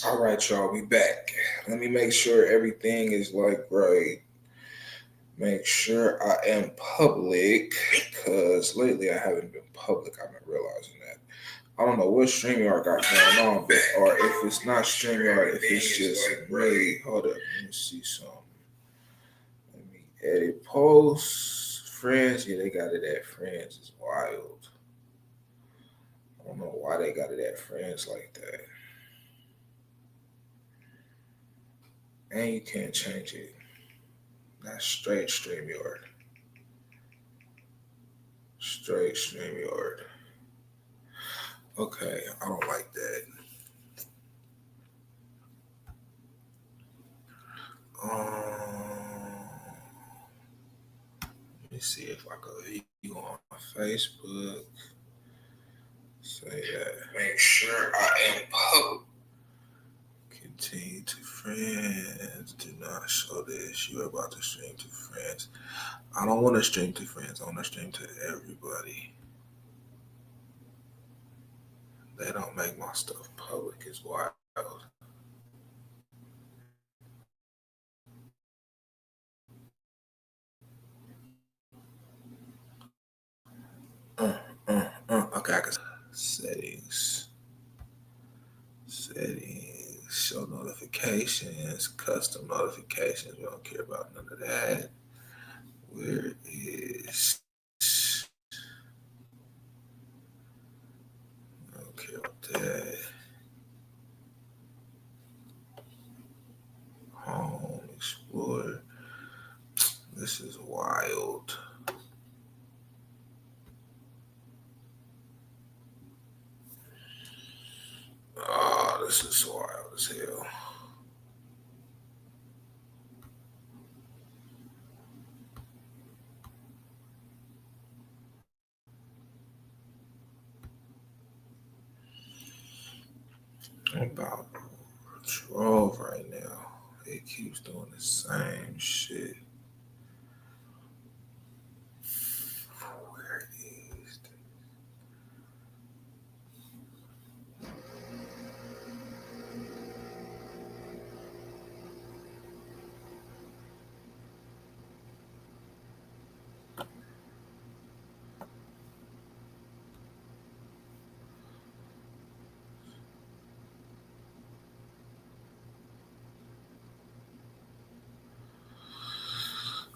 All right, y'all, we back. Let me make sure everything is like right. Make sure I am public because lately I haven't been public. I've been realizing that. I don't know what StreamYard got going on, but, or if it's not StreamYard, if it's just me. Hold up, let me see something. Let me edit posts. Friends, yeah, they got it at Friends. It's wild. I don't know why they got it at Friends like that. And you can't change it. That's straight StreamYard. Straight StreamYard. Okay, I don't like that. Let me see if I could view on Facebook. Say that. Make sure I am public. Continue to friends. Do not show this. You're about to stream to friends. I don't want to stream to friends. I want to stream to everybody. They don't make my stuff public. It's wild. Okay, I can settings. Show notifications, custom notifications. We don't care about none of that. Where is? I don't care about that. Home, explore. This is wild. Oh, this is wild as hell. I'm about Trove right now. It keeps doing the same shit. Where is this?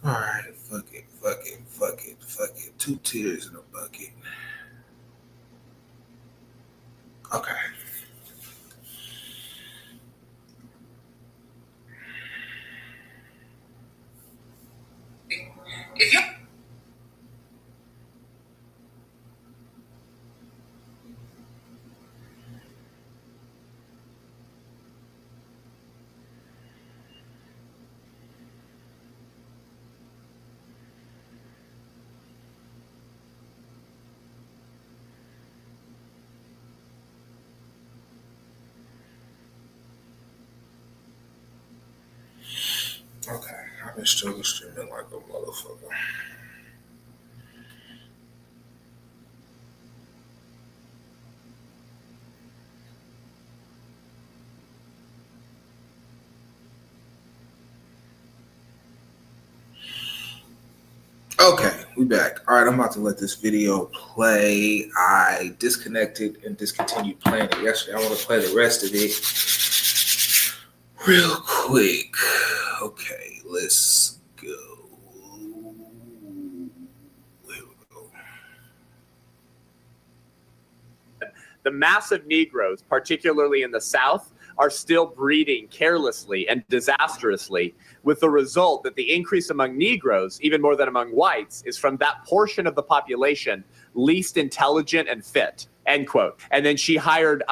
All right, fuck it. 2 tears in a bucket. Okay. If you Okay, I've been struggle streaming like a motherfucker. Okay, we back. All right, I'm about to let this video play. I disconnected and discontinued playing it yesterday. I want to play the rest of it real quick. Okay, let's go. Here we go. The massive Negroes, particularly in the South, are still breeding carelessly and disastrously, with the result that the increase among Negroes, even more than among whites, is from that portion of the population least intelligent and fit, end quote. And then she hired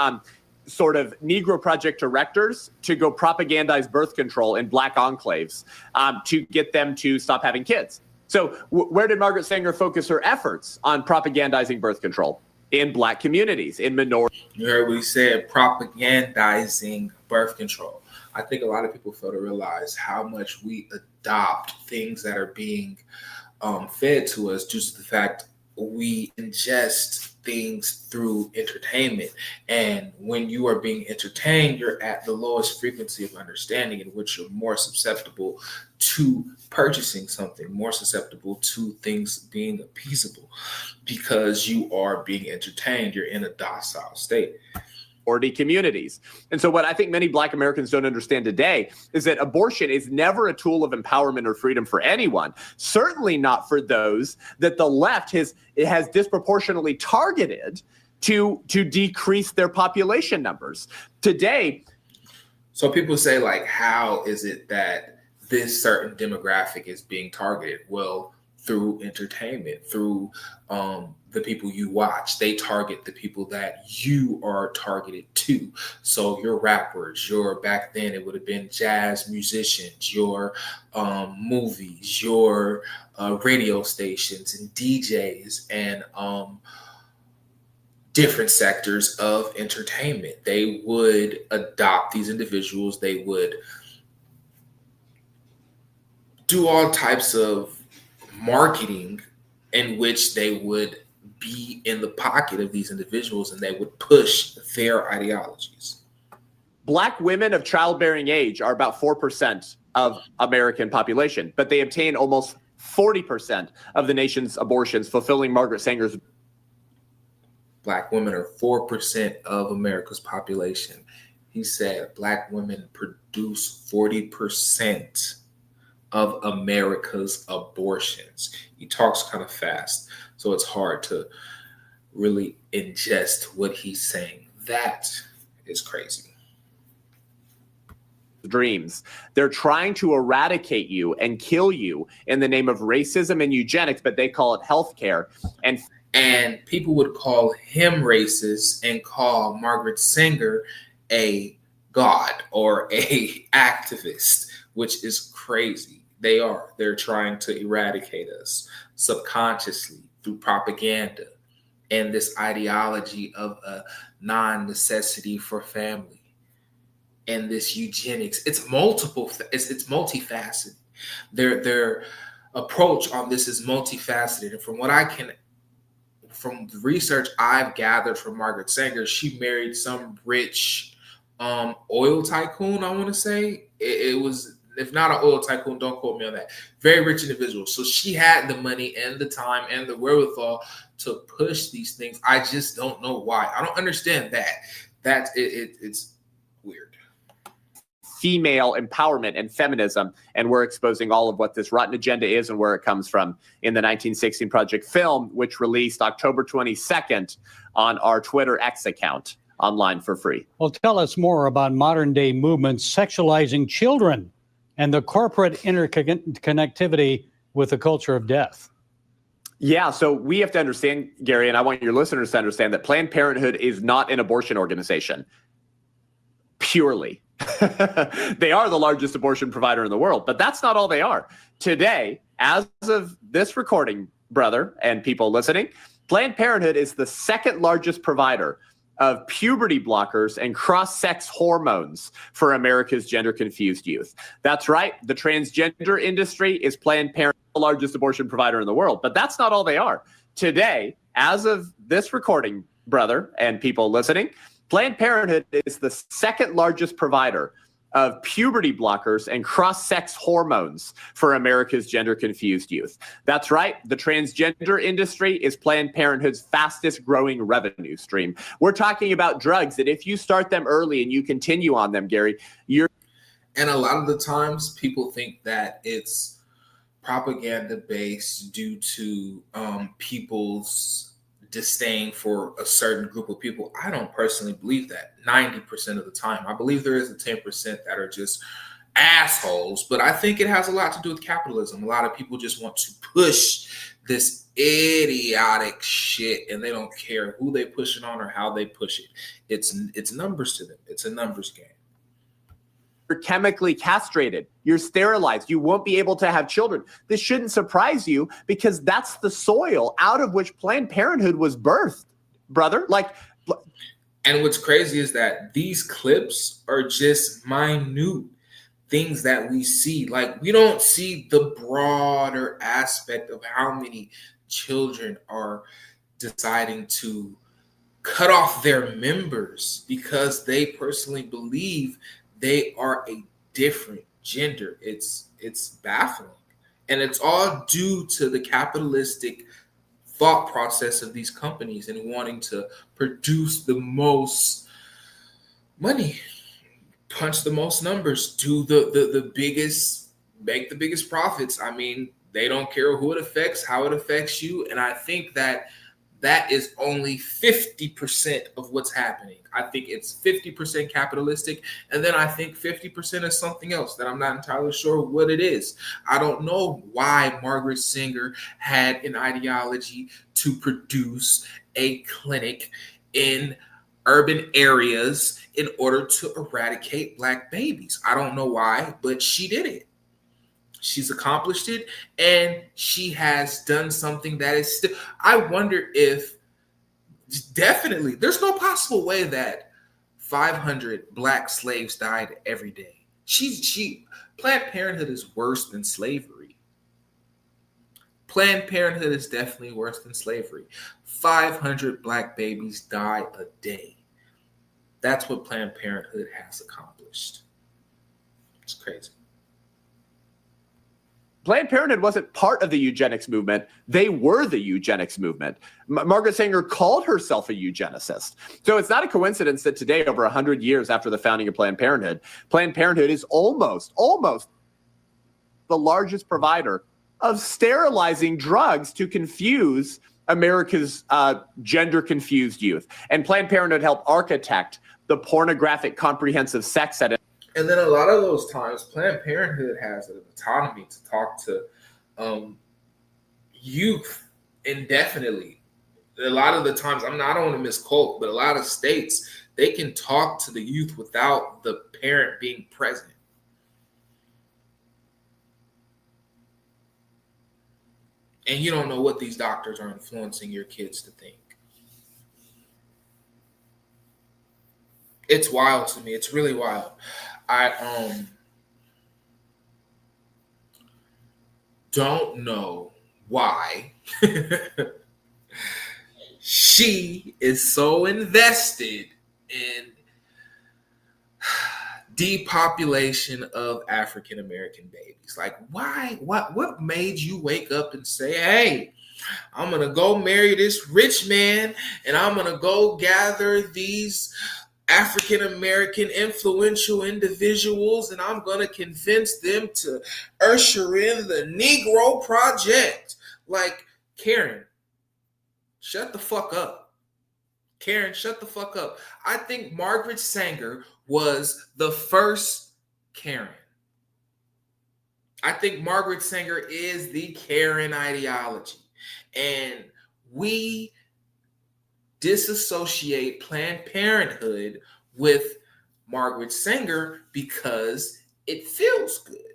sort of Negro Project directors to go propagandize birth control in black enclaves to get them to stop having kids. So where did Margaret Sanger focus her efforts on propagandizing birth control? In black communities, in minorities. You heard what he said, propagandizing birth control. I think a lot of people fail to realize how much we adopt things that are being fed to us due to the fact we ingest things through entertainment. And when you are being entertained, you're at the lowest frequency of understanding, in which you're more susceptible to purchasing something, more susceptible to things being appeasable, because you are being entertained. You're in a docile state. Communities. And so what I think many Black Americans don't understand today is that abortion is never a tool of empowerment or freedom for anyone, certainly not for those that the left has disproportionately targeted to decrease their population numbers. Today, so people say, like, how is it that this certain demographic is being targeted? Well, through entertainment, through the people you watch. They target the people that you are targeted to. So your rappers, back then it would have been jazz musicians, your movies, your radio stations and DJs, and different sectors of entertainment. They would adopt these individuals. They would do all types of marketing in which they would be in the pocket of these individuals, and they would push their ideologies. Black women of childbearing age are about 4% of American population, but they obtain almost 40% of the nation's abortions, fulfilling Margaret Sanger's. Black women are 4% of America's population. He said Black women produce 40% of America's abortions. He talks kind of fast, so it's hard to really ingest what he's saying. That is crazy. Dreams. They're trying to eradicate you and kill you in the name of racism and eugenics, but they call it healthcare. And people would call him racist and call Margaret Sanger a god or a activist, which is crazy. They're trying to eradicate us subconsciously through propaganda and this ideology of a non-necessity for family and this eugenics. It's multifaceted. Their approach on this is multifaceted. And from the research I've gathered from Margaret Sanger, she married some rich oil tycoon, I want to say. It was, if not an oil tycoon, don't quote me on that. Very rich individual. So she had the money and the time and the wherewithal to push these things. I just don't know why. I don't understand that. It's weird. Female empowerment and feminism, and we're exposing all of what this rotten agenda is and where it comes from in the 1916 Project film, which released October 22nd on our Twitter X account, online for free. Well, tell us more about modern day movements sexualizing children and the corporate interconnectivity with the culture of death. Yeah, so we have to understand, Gary, and I want your listeners to understand that Planned Parenthood is not an abortion organization. Purely. They are the largest abortion provider in the world, but that's not all they are. Today, as of this recording, brother, and people listening, Planned Parenthood is the second largest provider of puberty blockers and cross-sex hormones for America's gender-confused youth. That's right. The transgender industry is Planned Parenthood, the largest abortion provider in the world. But that's not all they are. Today, as of this recording, brother, and people listening, Planned Parenthood is the second largest provider of puberty blockers and cross-sex hormones for America's gender-confused youth. That's right. The transgender industry is Planned Parenthood's fastest growing revenue stream. We're talking about drugs that if you start them early and you continue on them, Gary, And a lot of the times people think that it's propaganda based due to people's disdain for a certain group of people. I don't personally believe that 90% of the time. I believe there is a 10% that are just assholes, but I think it has a lot to do with capitalism. A lot of people just want to push this idiotic shit, and they don't care who they push it on or how they push it. It's numbers to them. It's a numbers game. You're chemically castrated. You're sterilized. You won't be able to have children. This shouldn't surprise you because that's the soil out of which Planned Parenthood was birthed, brother. And what's crazy is that these clips are just minute things that we see. Like, we don't see the broader aspect of how many children are deciding to cut off their members because they personally believe they are a different gender. It's baffling. And it's all due to the capitalistic thought process of these companies and wanting to produce the most money, punch the most numbers, do the biggest, make the biggest profits. I mean, they don't care who it affects, how it affects you. And I think that is only 50% of what's happening. I think it's 50% capitalistic. And then I think 50% is something else that I'm not entirely sure what it is. I don't know why Margaret Sanger had an ideology to produce a clinic in urban areas in order to eradicate Black babies. I don't know why, but she did it. She's accomplished it, and she has done something that is still, I wonder if, definitely, there's no possible way that 500 Black slaves died every day. Planned Parenthood is worse than slavery. Planned Parenthood is definitely worse than slavery. 500 Black babies die a day. That's what Planned Parenthood has accomplished. It's crazy. Planned Parenthood wasn't part of the eugenics movement. They were the eugenics movement. Margaret Sanger called herself a eugenicist. So it's not a coincidence that today, over 100 years after the founding of Planned Parenthood is almost the largest provider of sterilizing drugs to confuse America's gender-confused youth. And Planned Parenthood helped architect the pornographic comprehensive sex ed. And then a lot of those times, Planned Parenthood has an autonomy to talk to youth indefinitely. A lot of the times, I don't want to misquote, but a lot of states, they can talk to the youth without the parent being present. And you don't know what these doctors are influencing your kids to think. It's wild to me. It's really wild. I don't know why she is so invested in depopulation of African American babies. Like, why? What made you wake up and say, hey, I'm gonna go marry this rich man and I'm gonna go gather these African American influential individuals and I'm going to convince them to usher in the Negro Project? Like, Karen, shut the fuck up. Karen, shut the fuck up. I think Margaret Sanger was the first Karen. I think Margaret Sanger is the Karen ideology. And we disassociate Planned Parenthood with Margaret Sanger because it feels good.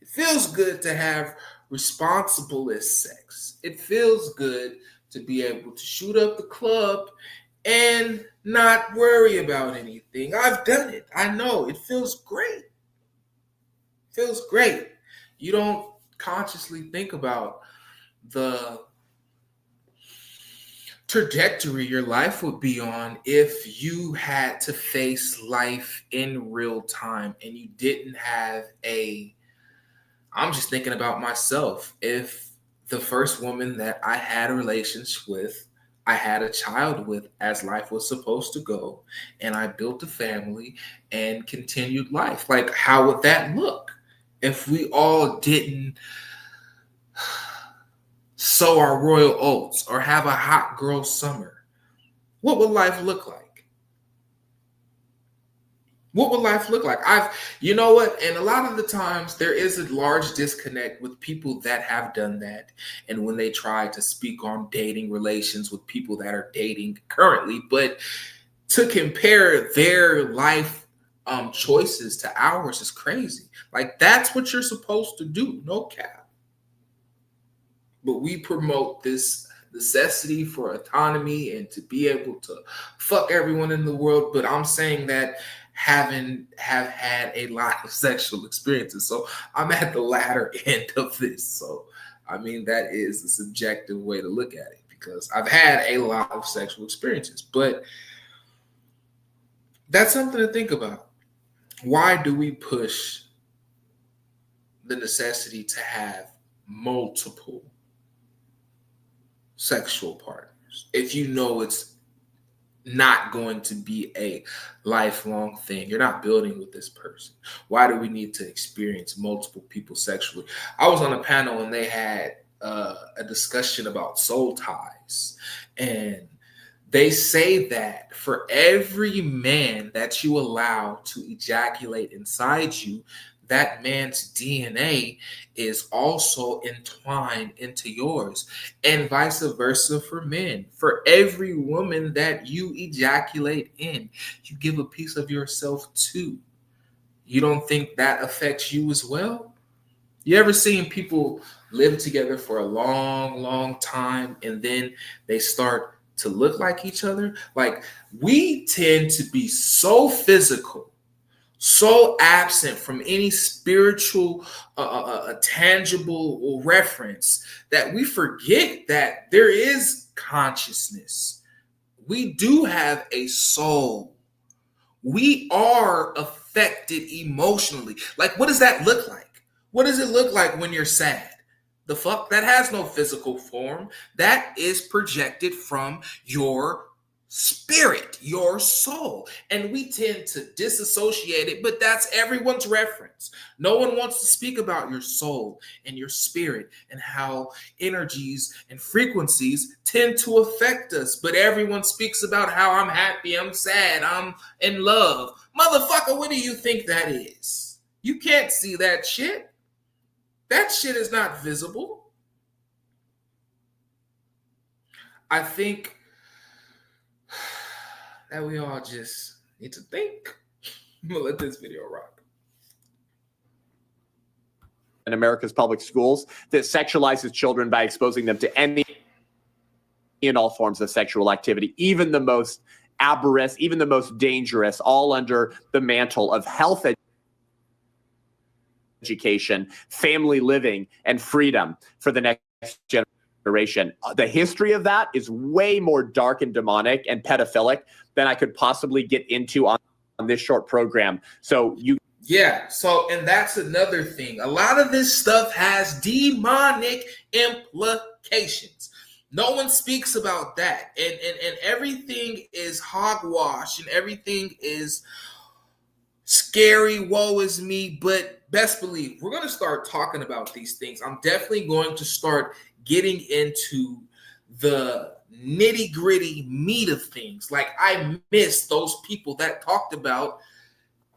It feels good to have responsible sex. It feels good to be able to shoot up the club and not worry about anything. I've done it. I know. It feels great. It feels great. You don't consciously think about the trajectory your life would be on if you had to face life in real time and you didn't have I'm just thinking about myself. If the first woman that I had a relationship with, I had a child with as life was supposed to go, and I built a family and continued life, like, how would that look if we all didn't sow our royal oats or have a hot girl summer? What would life look like? What would life look like? You know what? And a lot of the times there is a large disconnect with people that have done that. And when they try to speak on dating relations with people that are dating currently, but to compare their life choices to ours is crazy. Like, that's what you're supposed to do. No cap. But we promote this necessity for autonomy and to be able to fuck everyone in the world. But I'm saying that have had a lot of sexual experiences. So I'm at the latter end of this. So I mean, that is a subjective way to look at it because I've had a lot of sexual experiences, but that's something to think about. Why do we push the necessity to have multiple sexual partners if you know it's not going to be a lifelong thing? You're not building with this person. Why do we need to experience multiple people sexually? I was on a panel and they had a discussion about soul ties, and they say that for every man that you allow to ejaculate inside you, that man's DNA is also entwined into yours, and vice versa for men. For every woman that you ejaculate in, you give a piece of yourself to. You don't think that affects you as well? You ever seen people live together for a long, long time and then they start to look like each other? Like, we tend to be so physical, so absent from any spiritual, tangible reference that we forget that there is consciousness. We do have a soul. We are affected emotionally. Like, what does that look like? What does it look like when you're sad? The fuck? That has no physical form. That is projected from your spirit, your soul. And we tend to disassociate it, but that's everyone's reference. No one wants to speak about your soul and your spirit and how energies and frequencies tend to affect us. But everyone speaks about how I'm happy, I'm sad, I'm in love. Motherfucker, what do you think that is? You can't see that shit. That shit is not visible. I think that we all just need to think. I'm gonna let this video rock. In America's public schools that sexualizes children by exposing them to any and all forms of sexual activity, even the most aberrant, even the most dangerous, all under the mantle of health education, family living, and freedom for the next generation. The history of that is way more dark and demonic and pedophilic than I could possibly get into on this short program. So and that's another thing. A lot of this stuff has demonic implications. No one speaks about that. And everything is hogwash and everything is scary, woe is me, but best believe we're going to start talking about these things. I'm definitely going to start getting into the nitty gritty meat of things. Like, I miss those people that talked about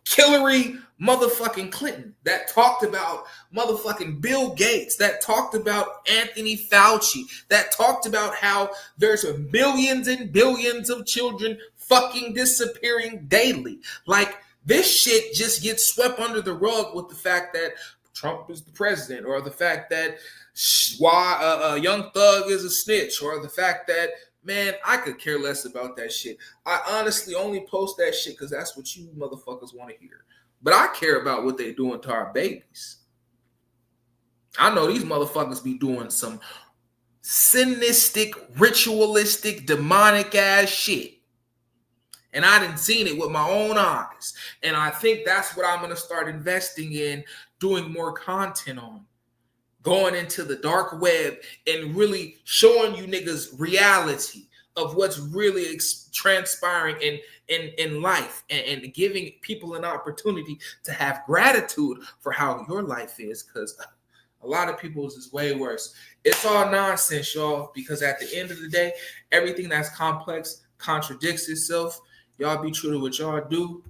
Hillary motherfucking Clinton, that talked about motherfucking Bill Gates, that talked about Anthony Fauci, that talked about how there's billions and billions of children fucking disappearing daily. Like, this shit just gets swept under the rug with the fact that Trump is the president, or the fact that Young Thug is a snitch, or the fact that, man, I could care less about that shit. I honestly only post that shit because that's what you motherfuckers want to hear. But I care about what they're doing to our babies. I know these motherfuckers be doing some sinistic, ritualistic, demonic ass shit. And I didn't seen it with my own eyes. And I think that's what I'm going to start investing in, doing more content on. Going into the dark web and really showing you niggas reality of what's really transpiring in life, and giving people an opportunity to have gratitude for how your life is, because a lot of people's is way worse. It's all nonsense, y'all, because at the end of the day, everything that's complex contradicts itself. Y'all be true to what y'all do.